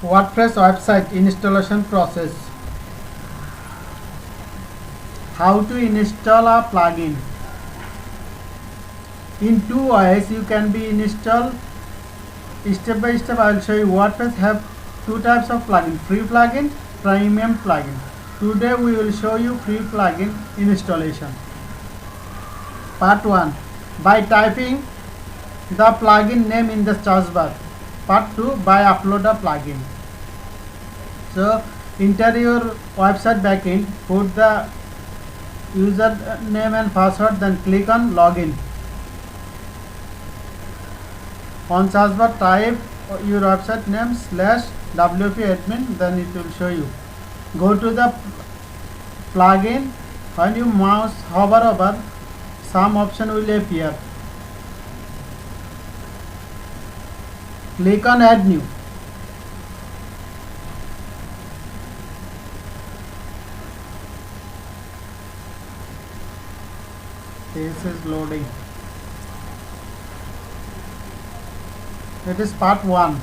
WordPress website installation process. How to install a plugin. In two ways you can be installed. Step by step I will show you. WordPress have two types of plugin: free plugin, premium plugin. Today we will show you free plugin installation. Part 1. By typing the plugin name in the search bar. Part 2. By upload a plugin. So enter your website backend, put the username and password, then click on login. On search bar type your website name /wp-admin, then it will show you. Go to the plugin. When you mouse hover over, some option will appear. Click on add new. This is loading. It is part 1.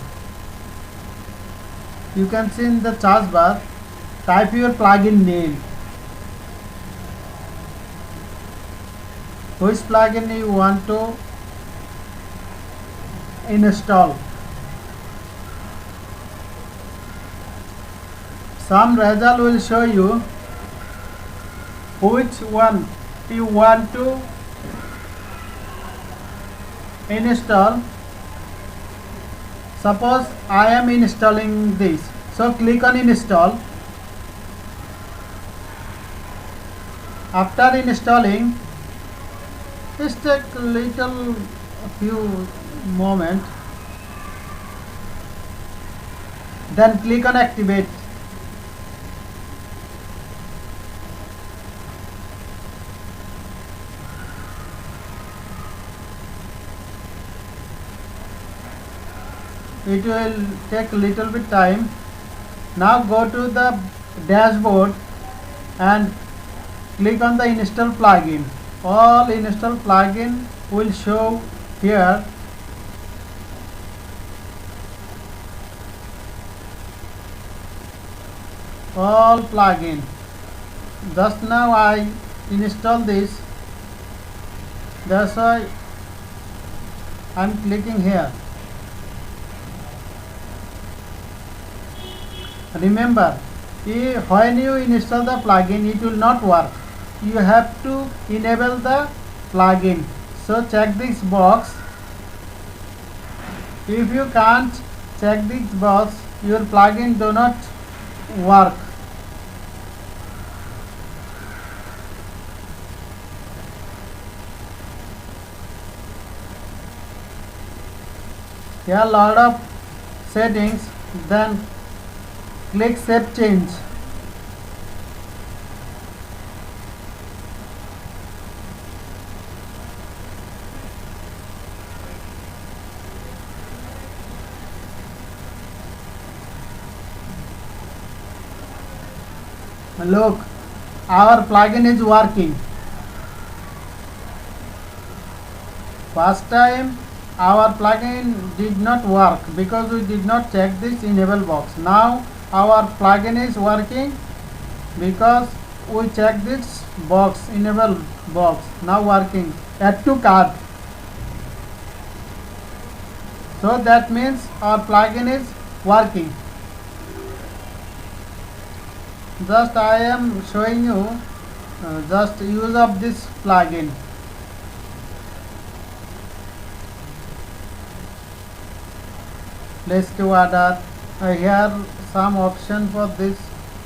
You can see in the search bar, type your plugin name. Which plugin you want to install. Some result will show you which one you want to install. Suppose I am installing this, so click on install. After installing, it takes a few moments. Then click on activate. It will take a little bit time. Now go to the dashboard and click on the install plugin. All install plugin will show here. All plugin. Just now I installed this. That's why I am clicking here. Remember, when you install the plugin, it will not work. You have to enable the plugin. So check this box. If you can't check this box, your plugin do not work. Here are lot of settings. Then click save change. Look, our plugin is working. First time our plugin did not work because we did not check this enable box. Now our plugin is working because we check this box, enable box. Now working. Add to cart. So that means our plugin is working. Just I am showing you just use of this plugin. Place to order. Here some option for this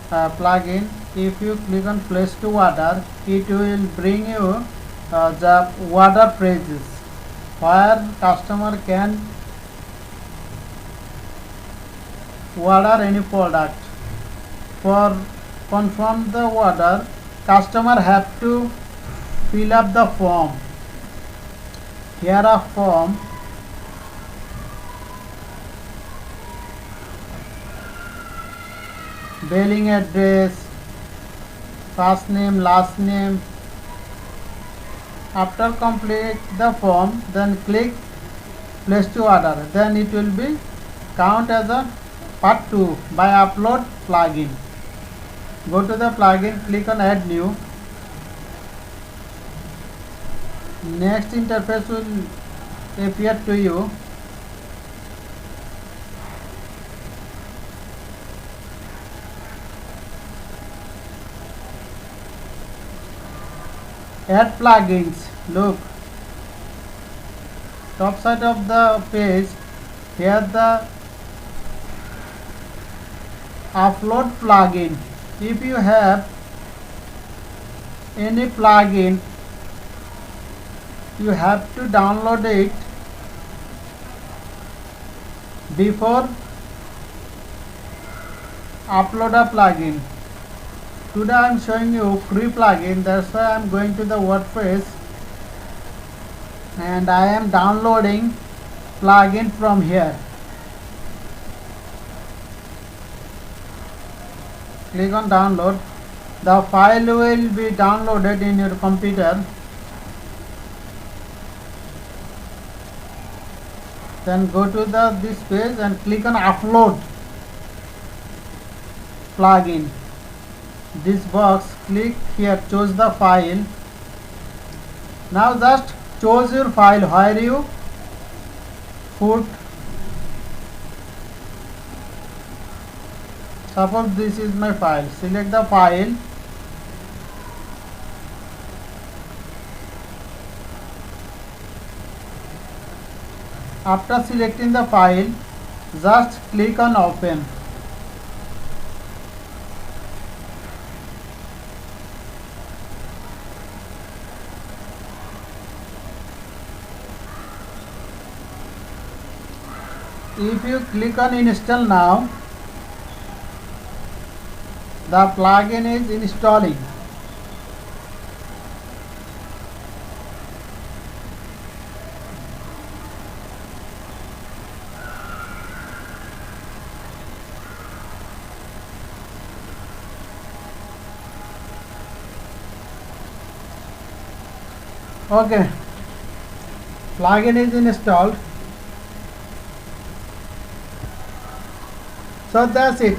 plugin. If you click on place to order, it will bring you the order pages where customer can order any product. For confirm the order, customer have to fill up the form. Here a form. Billing address, first name, last name. After complete the form, then click place to order. Then it will be count as a Part 2 by upload plugin. Go to the plugin, click on add new. Next interface will appear to you. Add plugins. Look, top side of the page, here the upload plugin. If you have any plugin, you have to download it before upload a plugin. Today I am showing you free plugin, that's why I am going to the WordPress and I am downloading plugin from here. Click on download. The file will be downloaded in your computer. Then go to this page and click on upload plugin. This box, click here, choose the file. Now just choose your file where you put. Suppose this is my file. Select the file. After selecting the file, just click on open. If you click on install now, the plugin is installing. Okay, plugin is installed. So that's it.